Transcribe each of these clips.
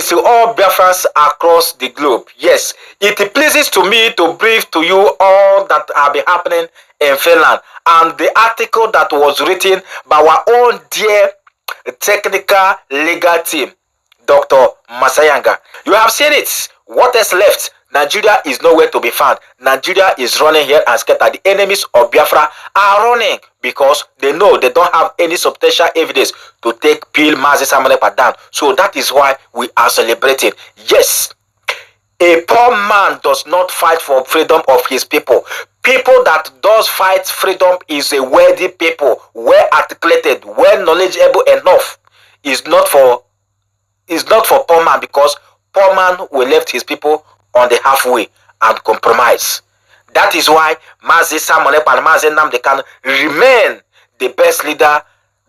Greetings to all Biafrans across the globe. Yes, it pleases to me to brief to you all that have been happening in Finland and the article that was written by our own dear technical legal team, Dr. Matsanga. You have seen it. What is left? Nigeria is nowhere to be found. Nigeria is running here and scattered. The enemies of Biafra are running because they know they don't have any substantial evidence to take Simon Ekpa down. So that is why we are celebrating. Yes, a poor man does not fight for freedom of his people. People that does fight freedom is a worthy people, well articulated, well knowledgeable enough. Is not for poor man, because poor man will left his people on the halfway and compromise. That is why Simon Ekpa and Dr can remain the best leader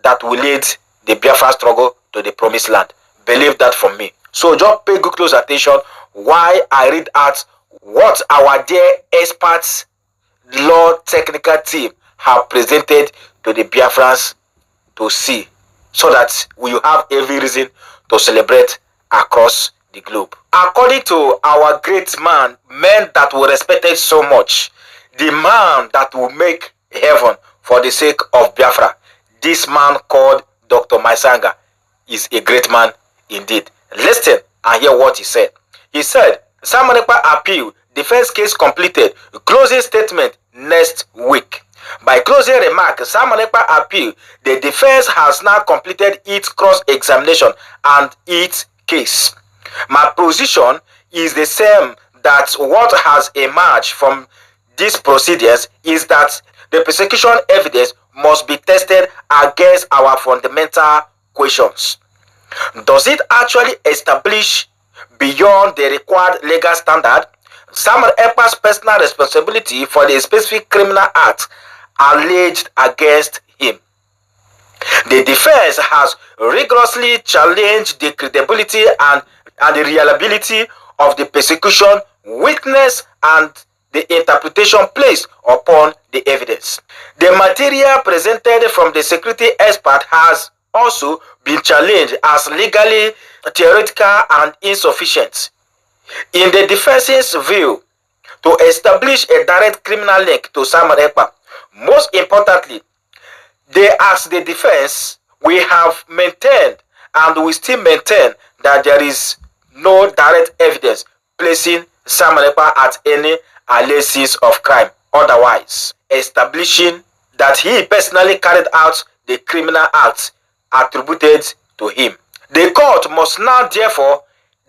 that will lead the Biafra struggle to the promised land. Believe that from me. So just pay good close attention while I read out what our dear experts law technical team have presented to the Biafrans to see, so that we have every reason to celebrate across the globe. According to our great man that we respected so much, the man that will make heaven for the sake of Biafra, this man called Dr. Matsanga is a great man indeed. Listen and hear what he said. He said, Simon Ekpa appeal, defense case completed, closing statement next week. By closing remark, Simon Ekpa appeal, the defense has now completed its cross-examination and its case. My position is the same, that what has emerged from these proceedings is that the prosecution evidence must be tested against our fundamental questions. Does it actually establish beyond the required legal standard Simon Ekpa's personal responsibility for the specific criminal act alleged against him? The defense has rigorously challenged the credibility and the reliability of the prosecution witness and the interpretation placed upon the evidence. The material presented from the security expert has also been challenged as legally theoretical and insufficient. In the defense's view, to establish a direct criminal link to Simon Ekpa, most importantly, they ask the defense, we have maintained and we still maintain that there is no direct evidence placing Simon Ekpa at any alleged of crime, otherwise establishing that he personally carried out the criminal act attributed to him. The court must now therefore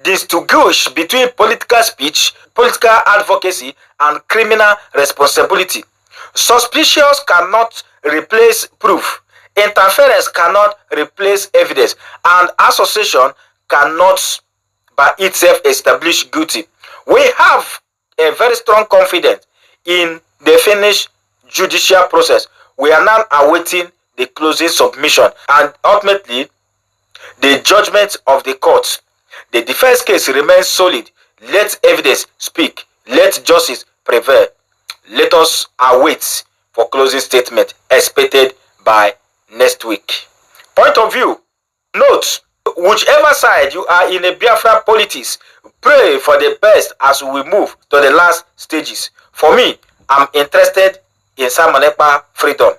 distinguish between political speech, political advocacy, and criminal responsibility. Suspicions cannot replace proof, interference cannot replace evidence, and association cannot by itself establish guilty. We have a very strong confidence in the finished judicial process. We are now awaiting the closing submission and ultimately the judgment of the court. The defense case remains solid. Let evidence speak. Let justice prevail. Let us await for closing statement expected by next week. Point of view. Note, whichever side you are in a Biafra politics, pray for the best as we move to the last stages. For me, I'm interested in Simon Ekpa freedom,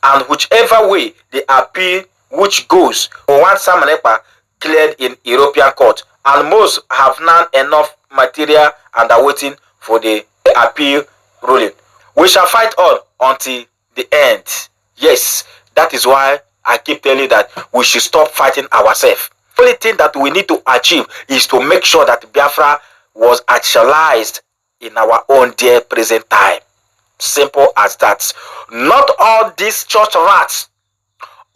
and whichever way the appeal which goes, we want Simon Ekpa cleared in European court, and most have now enough material and are waiting for the appeal ruling. We shall fight on until the end. Yes, that is why I keep telling you that we should stop fighting ourselves. The only thing that we need to achieve is to make sure that Biafra was actualized in our own dear present time. Simple as that. Not all these church rats,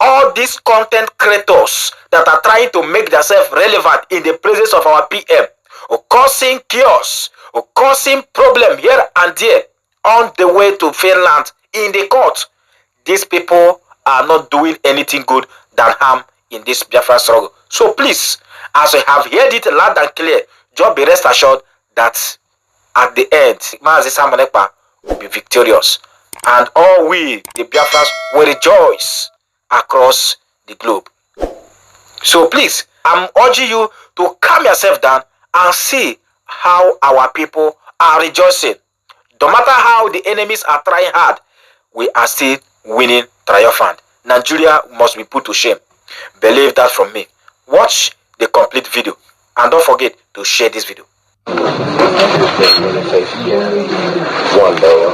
all these content creators that are trying to make themselves relevant in the presence of our PM, or causing chaos, or causing problem here and there on the way to Finland in the court. These people are not doing anything good than harm in this Biafra struggle. So please, as you have heard it loud and clear, just be rest assured that at the end, Simon Ekpa will be victorious. And all we, the Biafras, will rejoice across the globe. So please, I'm urging you to calm yourself down and see how our people are rejoicing. No matter how the enemies are trying hard, we are still winning triumphant. Nigeria must be put to shame. Believe that from me. Watch the complete video and don't forget to share this video. One day.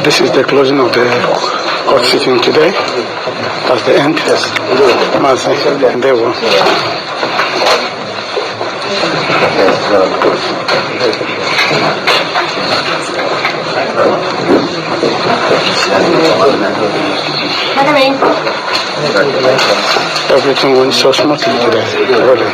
This is the closing of the court sitting today. That's the end. Yes. And there we Everything went so smoothly today. Really.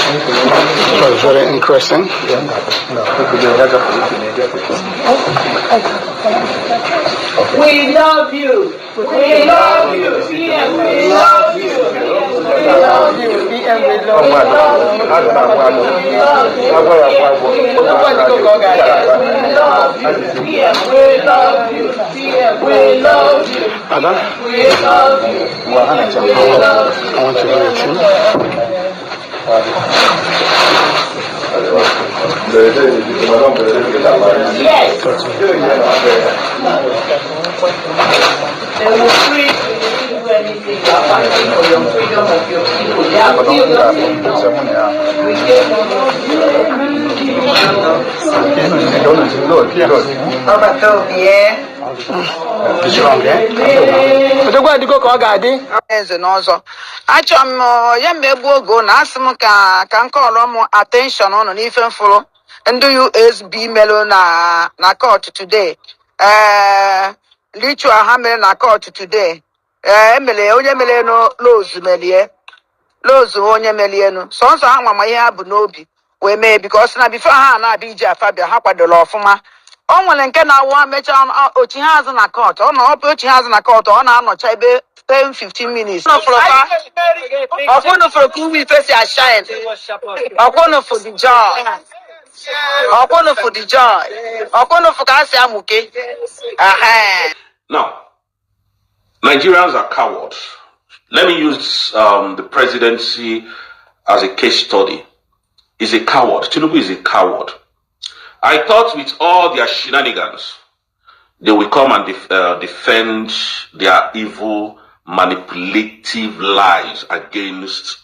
It was very interesting. We love you. We love you. We love you. We love you. We love you. Adam? We love you. I want to hear it too. Yes. They will free you to do anything. They are fighting for your freedom of your people. They are still your freedom. We give achọrọ m ya megbu ogo na asị m ka nke ọrụ m attention ọnụ n'ife mfụrụ ndị USB melụ na court today. Ritual ha mere na court today. Emele onye mere no lozu melie. Lozu onye melie no. So ha nwa ma ihe ha bụ n'obi wee mee because na before ha na-abịa ije afabia ha kwadoro ọfụma. O nwere nke na-awụ mecha ochi ha azụ na court. Ọ na ọpụ ochi ha azụ na court ọ na-anọcha ebe 10-15 minutes. Ọkwụnụ for kuwi face a shine. Ọkwụnụ for the joy. Ọkwụnụ for the joy. Ọkwụnụ for ka asị amuke. Now, Nigerians are cowards. Let me use the presidency as a case study. He's a coward. Tinubu is a coward. I thought with all their shenanigans, they will come and defend their evil, manipulative lies against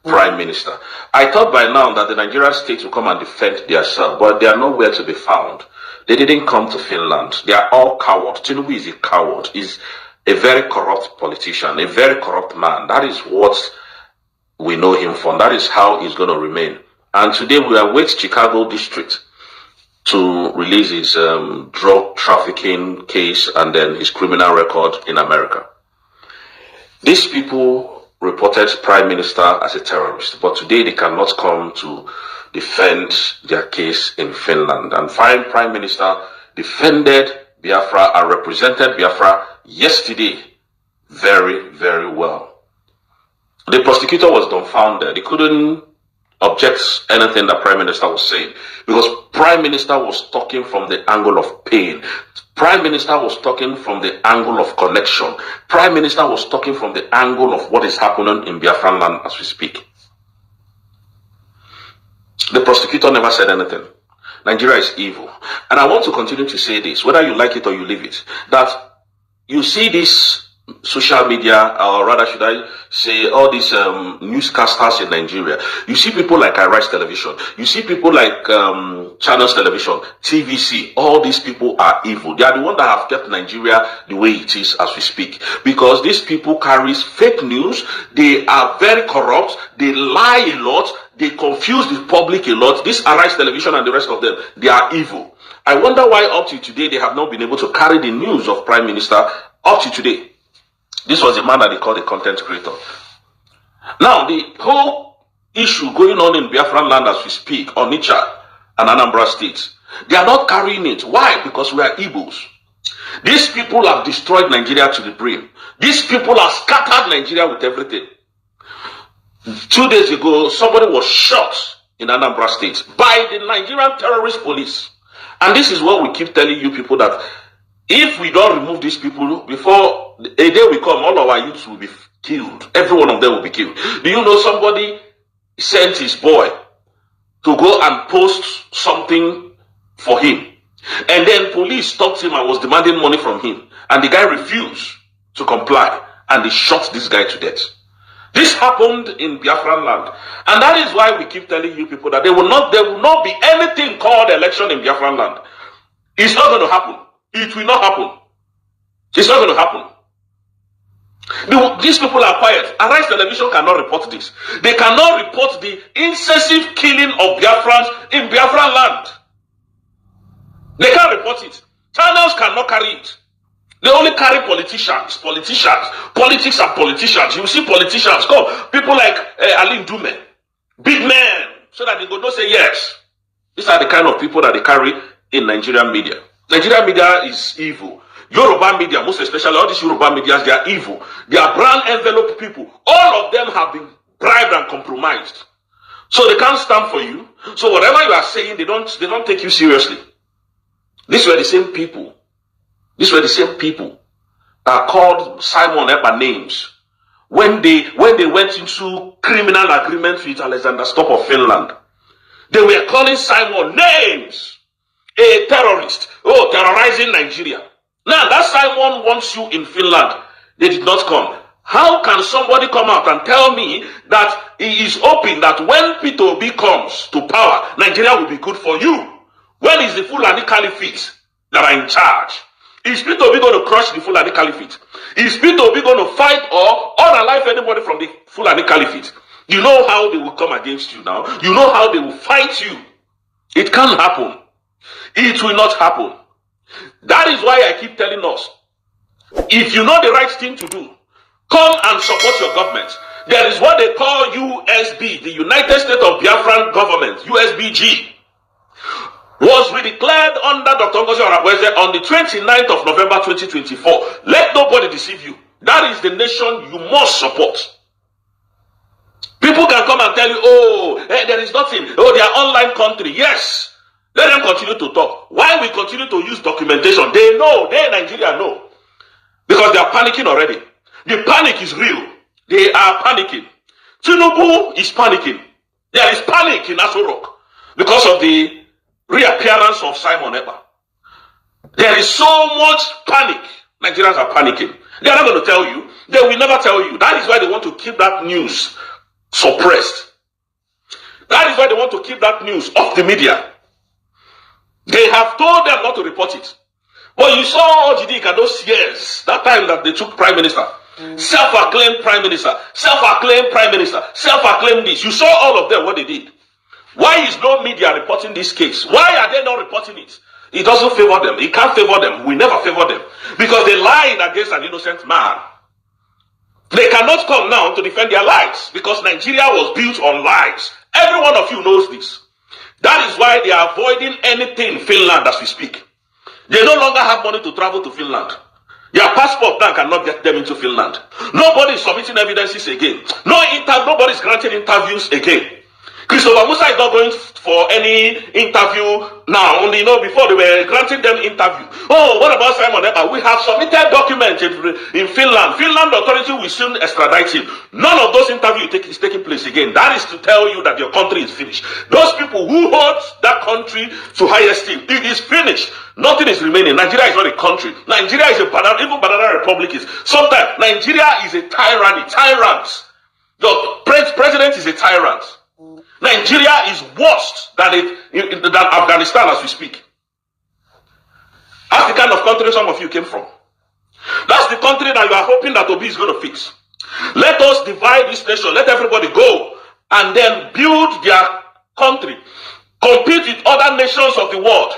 Prime Minister. I thought by now that the Nigerian state will come and defend themselves, but they are nowhere to be found. They didn't come to Finland. They are all cowards. Tinubu is a coward. He's a very corrupt politician, a very corrupt man. That is what we know him for. That is how he's going to remain. And today we await Chicago District to release his drug trafficking case and then his criminal record in America. These people reported Prime Minister as a terrorist, but today they cannot come to defend their case in Finland. And Prime Minister defended Biafra and represented Biafra yesterday very, very well. The prosecutor was dumbfounded. He couldn't object anything that Prime Minister was saying because Prime Minister was talking from the angle of pain. Prime Minister was talking from the angle of connection. Prime Minister was talking from the angle of what is happening in Biafran land as we speak. The prosecutor never said anything. Nigeria is evil. And I want to continue to say this, whether you like it or you leave it, that you see this social media, or rather should I say all these newscasters in Nigeria. You see people like Arise Television. You see people like Channels Television, TVC. All these people are evil. They are the ones that have kept Nigeria the way it is as we speak. Because these people carry fake news. They are very corrupt. They lie a lot. They confuse the public a lot. This Arise Television and the rest of them, they are evil. I wonder why up to today they have not been able to carry the news of Prime Minister up to today. This was a man that they called a content creator. Now, the whole issue going on in Biafran land as we speak, on Onitsha and Anambra states, they are not carrying it. Why? Because we are Igbos. These people have destroyed Nigeria to the brim. These people have scattered Nigeria with everything. 2 days ago, somebody was shot in Anambra State by the Nigerian terrorist police. And this is what we keep telling you people, that if we don't remove these people, before a day will come, all of our youths will be killed. Every one of them will be killed. Do you know somebody sent his boy to go and post something for him? And then police stopped him and was demanding money from him. And the guy refused to comply. And they shot this guy to death. This happened in Biafran land. And that is why we keep telling you people that there will not be anything called election in Biafran land. It's not going to happen. It will not happen. It's not going to happen. These people are quiet. Arise Television cannot report this. They cannot report the incessant killing of Biafrans in Biafran land. They can't report it. Channels cannot carry it. They only carry politicians. Politics and politicians. You see politicians come. People like Alin Dume. Big men. So that they go not say yes. These are the kind of people that they carry in Nigerian media. Nigerian media is evil. Yoruba media, most especially all these Yoruba medias, they are evil. They are brand envelope people. All of them have been bribed and compromised. So they can't stand for you. So whatever you are saying, they don't take you seriously. These were the same people. These were the same people that called Simon Ekpa names when they went into criminal agreement with Alexander Stubb of Finland. They were calling Simon names. A terrorist. Oh, terrorizing Nigeria. Now that Simon wants you in Finland. They did not come. How can somebody come out and tell me that he is hoping that when Peter Obi comes to power, Nigeria will be good for you? When is the Fulani Caliphate that are in charge? Is Peter Obi going to crush the Fulani Caliphate? Is Peter Obi going to fight or unalive anybody from the Fulani Caliphate? You know how they will come against you now. You know how they will fight you. It can't happen. It will not happen. That is why I keep telling us, if you know the right thing to do, come and support your government. There is what they call USB, the United States of Biafran Government, USBG. Was redeclared under Dr. Ngozi Oraweze on the 29th of November 2024. Let nobody deceive you. That is the nation you must support. People can come and tell you, oh, there is nothing. Oh, they are online country. Yes. Let them continue to talk. Why we continue to use documentation? They know. They in Nigeria know. Because they are panicking already. The panic is real. They are panicking. Tinubu is panicking. There is panic in Aso Rock because of the reappearance of Simon Ekpa. There is so much panic. Nigerians are panicking. They are not going to tell you. They will never tell you. That is why they want to keep that news suppressed. That is why they want to keep that news off the media. They have told them not to report it. But you saw Ojidika those years, that time that they took prime minister. Self-acclaimed prime minister. Self-acclaimed prime minister. Self-acclaimed this. You saw all of them, what they did. Why is no media reporting this case? Why are they not reporting it? It doesn't favor them. It can't favor them. We never favor them. Because they lied against an innocent man. They cannot come now to defend their lives. Because Nigeria was built on lies. Every one of you knows this. That is why they are avoiding anything in Finland as we speak. They no longer have money to travel to Finland. Their passport now cannot get them into Finland. Nobody is submitting evidences again. Nobody is granting interviews again. Christopher Musa is not going for any interview now. Only before they were granting them interview. Oh, what about Simon Ekpa? We have submitted documents in Finland. Finland authority will soon extradite him. None of those interviews is taking place again. That is to tell you that your country is finished. Those people who hold that country to high esteem, it is finished. Nothing is remaining. Nigeria is not a country. Nigeria is even Banana Republic is. Sometimes Nigeria is a tyranny. Tyrants. The president is a tyrant. Nigeria is worse than Afghanistan as we speak. That's the kind of country some of you came from. That's the country that you are hoping that Obi is going to fix. Let us divide this nation. Let everybody go and then build their country. Compete with other nations of the world.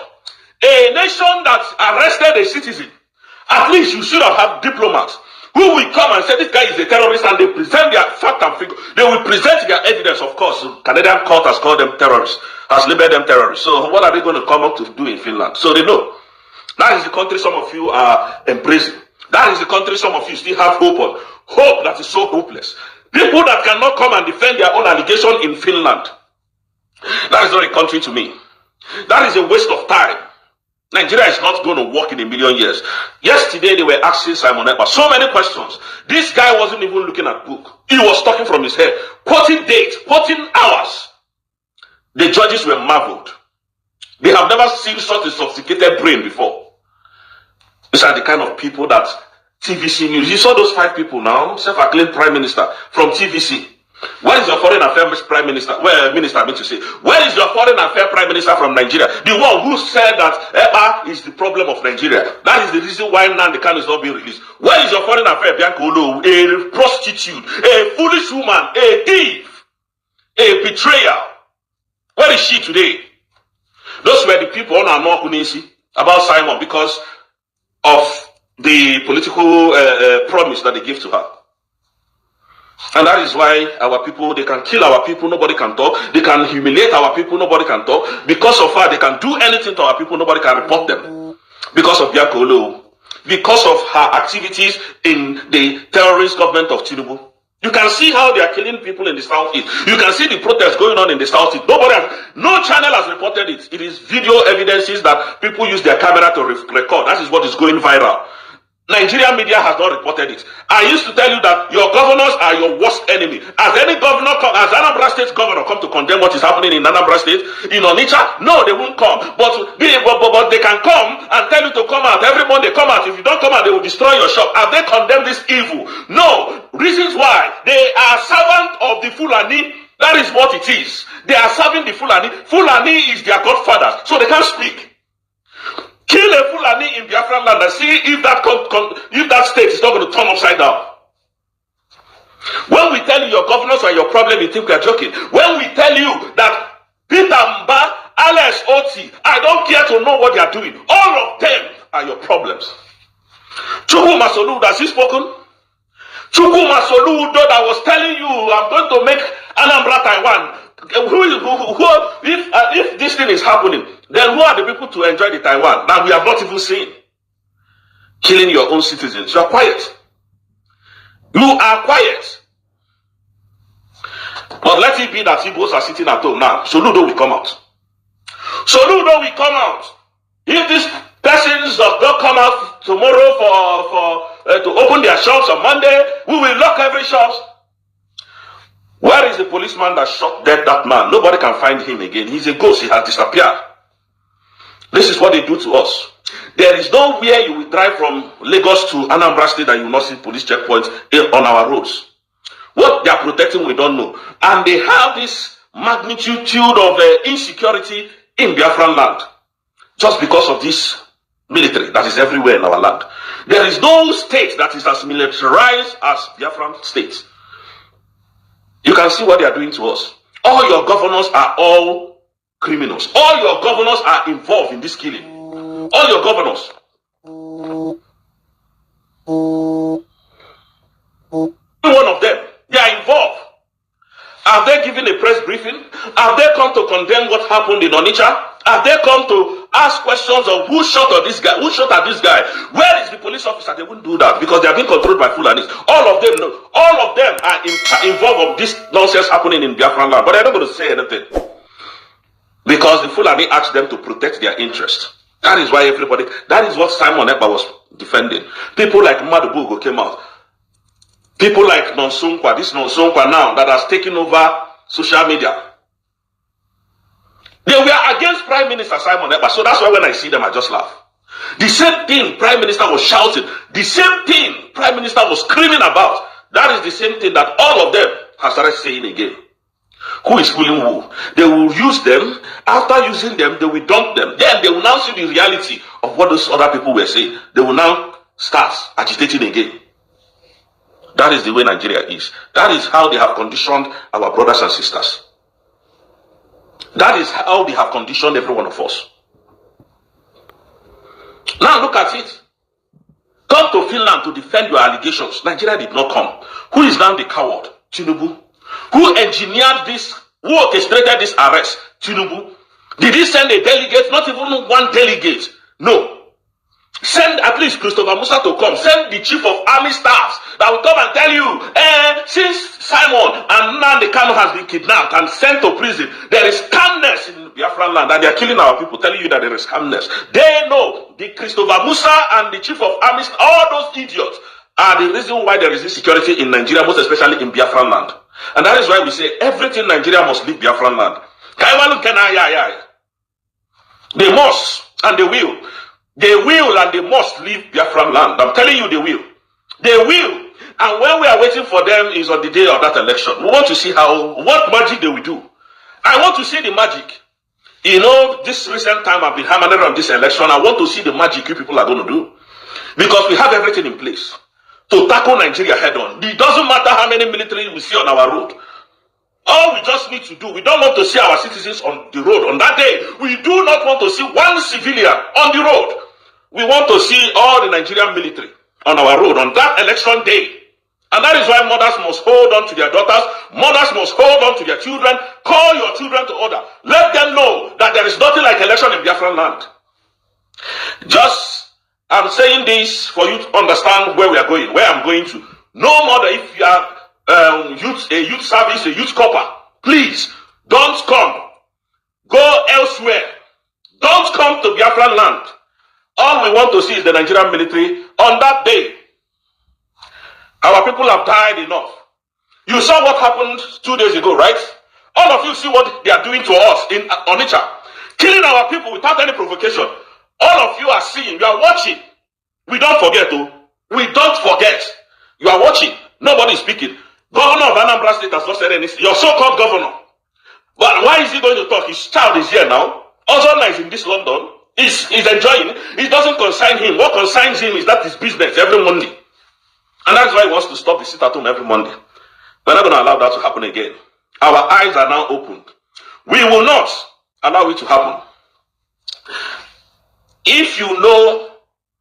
A nation that arrested a citizen, at least you should have had diplomats who will come and say this guy is a terrorist, and they present their fact and figure. They will present their evidence, of course. Canadian court has called them terrorists, has labeled them terrorists. So what are they going to come up to do in Finland? So they know. That is the country some of you are embracing. That is the country some of you still have hope on. Hope that is so hopeless. People that cannot come and defend their own allegation in Finland. That is not a country to me. That is a waste of time. Nigeria is not going to work in a million years. Yesterday, they were asking Simon Ekpa so many questions. This guy wasn't even looking at book. He was talking from his head, quoting dates, quoting hours. The judges were marveled. They have never seen such a sophisticated brain before. These are the kind of people that TVC News. You saw those 5 people now, self-acclaimed prime minister from TVC. Where is your foreign affairs prime minister? Minister, I mean to say, where is your foreign affairs prime minister from Nigeria? The one who said that Ekpa is the problem of Nigeria. That is the reason why Nnamdi Kanu is not being released. Where is your foreign affairs Bianca Olo, a prostitute, a foolish woman, a thief, a betrayer? Where is she today? Those were the people on our Kunisi about Simon because of the political promise that they gave to her. And that is why our people, they can kill our people, nobody can talk. They can humiliate our people, nobody can talk. Because of her, they can do anything to our people, nobody can report them. Because of Bianca Olo. Because of her activities in the terrorist government of Tinubu. You can see how they are killing people in the southeast. You can see the protests going on in the southeast. No channel has reported it. It is video evidences that people use their camera to record. That is what is going viral. Nigerian media has not reported it. I used to tell you that your governors are your worst enemy. As any governor, as Anambra State governor come to condemn what is happening in Anambra State, in Onitsha, no, they won't come. But they can come and tell you to come out. Every Monday, come out. If you don't come out, they will destroy your shop. Have they condemned this evil? No. Reasons why. They are servants of the Fulani. That is what it is. They are serving the Fulani. Fulani is their godfather, so they can't speak. Kill a Fulani in Biafran land and see if that state is not going to turn upside down. When we tell you your governors are your problem, you think we are joking. When we tell you that Peter Mba, Alex Oti, I don't care to know what they are doing. All of them are your problems. Chukwu Masoludo, has he spoken? Chukwu Masoludo that was telling you, I'm going to make Anambra Taiwan. If this thing is happening, then who are the people to enjoy the Taiwan that we have not even seen? Killing your own citizens. You are quiet. You are quiet. But let it be that Igbos are sitting at home now. Soludo will come out. Soludo will come out. If these persons does not come out tomorrow to open their shops on Monday, we will lock every shop. Where is the policeman that shot dead that man? Nobody can find him again. He's a ghost. He has disappeared. This is what they do to us. There is nowhere you will drive from Lagos to Anambra State that you will not see police checkpoints on our roads. What they are protecting, we don't know. And they have this magnitude of insecurity in Biafran land. Just because of this military that is everywhere in our land. There is no state that is as militarized as Biafran state. You can see what they are doing to us. All your governors are all criminals. All your governors are involved in this killing. All your governors. One of them, they are involved. Have they given a press briefing? Have they come to condemn what happened in Onitsha? Have they come to ask questions of who shot at this guy? Who shot at this guy? Where is the police officer? They wouldn't do that because they are being controlled by Fulanis. All of them know. All of them are involved of this nonsense happening in Biafran land. But they're not going to say anything. Because the Fulani asked them to protect their interest. That is why everybody, that is what Simon Ekpa was defending. People like Madubugo came out. People like Nonsunkwa, this Nonsunkwa now that has taken over social media. They were against Prime Minister Simon Ekpa, so that's why when I see them, I just laugh. The same thing Prime Minister was shouting, the same thing Prime Minister was screaming about, that is the same thing that all of them have started saying again. Who is fooling who? They will use them, after using them, they will dump them. Then they will now see the reality of what those other people were saying. They will now start agitating again. That is the way Nigeria is. That is how they have conditioned our brothers and sisters. That is how they have conditioned every one of us. Now look at it. Come to Finland to defend your allegations. Nigeria did not come. Who is now the coward? Tinubu. Who engineered this? Who orchestrated this arrest? Tinubu. Did he send a delegate? Not even one delegate. No. Send at least Christopher Musa to come. Send the chief of army staffs that will come and tell you, since Simon and Nnamdi Kanu has been kidnapped and sent to prison, there is calmness in Biafran land and they are killing our people, telling you that there is calmness. They know the Christopher Musa and the chief of army, all those idiots are the reason why there is insecurity in Nigeria, most especially in Biafran land. And that is why we say everything Nigeria must leave Biafran land. They must and they will. They will and they must leave Biafran land. I'm telling you they will. They will. And when we are waiting for them is on the day of that election. We want to see what magic they will do. I want to see the magic. You know, this recent time I've been hammering on this election. I want to see the magic you people are going to do. Because we have everything in place to tackle Nigeria head on. It doesn't matter how many military we see on our road. All we just need to do, we don't want to see our citizens on the road on that day. We do not want to see one civilian on the road. We want to see all the Nigerian military on our road on that election day. And that is why mothers must hold on to their daughters. Mothers must hold on to their children. Call your children to order. Let them know that there is nothing like election in Biafran land. Just, I'm saying this for you to understand where we are going, where I'm going to. No more if you are a youth service, a youth corper, please don't come. Go elsewhere. Don't come to Biafran land. All we want to see is the Nigerian military on that day. Our people have died enough. You saw what happened 2 days ago, right? All of you see what they are doing to us in Onitsha. Killing our people without any provocation. All of you are seeing, you are watching. We don't forget, though. We don't forget. You are watching. Nobody is speaking. Governor of Anambra State has not said anything. Your so-called governor. But why is he going to talk? His child is here now. Ozona is in this London. He's enjoying. It doesn't concern him. What concerns him is that his business every Monday. And that's why he wants to stop the sit-at-home every Monday. We're not going to allow that to happen again. Our eyes are now opened. We will not allow it to happen. If you know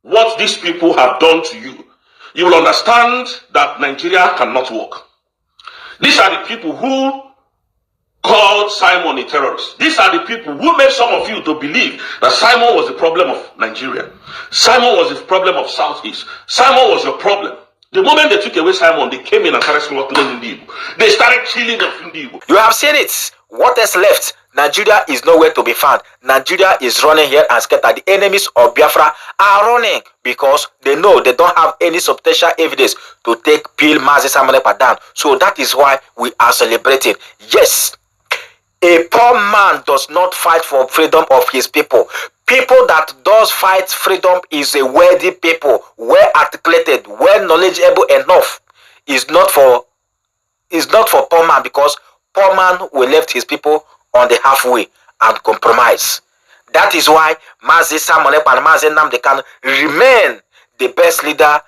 what these people have done to you, you will understand that Nigeria cannot work. These are the people who called Simon a terrorist. These are the people who made some of you to believe that Simon was the problem of Nigeria. Simon was the problem of Southeast. Simon was your problem. The moment they took away Simon, they came in and started slaughtering Indigo. They started killing the Indigo. You have seen it. What is left? Nigeria is nowhere to be found. Nigeria is running here and scattered. The enemies of Biafra are running because they know they don't have any substantial evidence to take Peel Mazi Simon Ekpa down. So that is why we are celebrating. Yes, a poor man does not fight for freedom of his people. People that does fight freedom is a worthy people, well articulated, well knowledgeable enough. Is not for poor man, because poor man will left his people on the halfway and compromise. That is why Mazi Simon Ekpa and Mazi Nnamdi Kanu remain the best leader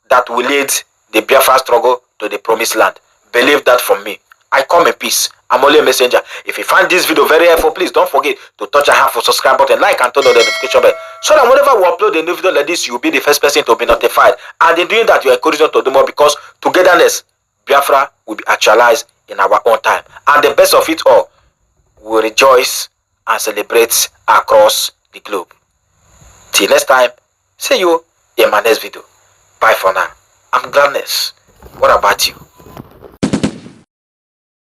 that will lead the Biafra struggle to the promised land. Believe that from me. I come in peace. I'm only a messenger. If you find this video very helpful, please don't forget to touch a hand for subscribe button, like and turn on the notification bell, so that whenever we upload a new video like this, you'll be the first person to be notified. And in doing that, you encourage us to do more, because togetherness, Biafra will be actualized in our own time. And the best of it all, we rejoice and celebrate across the globe. Till next time, see you in my next video. Bye for now. I'm Gladness. What about you?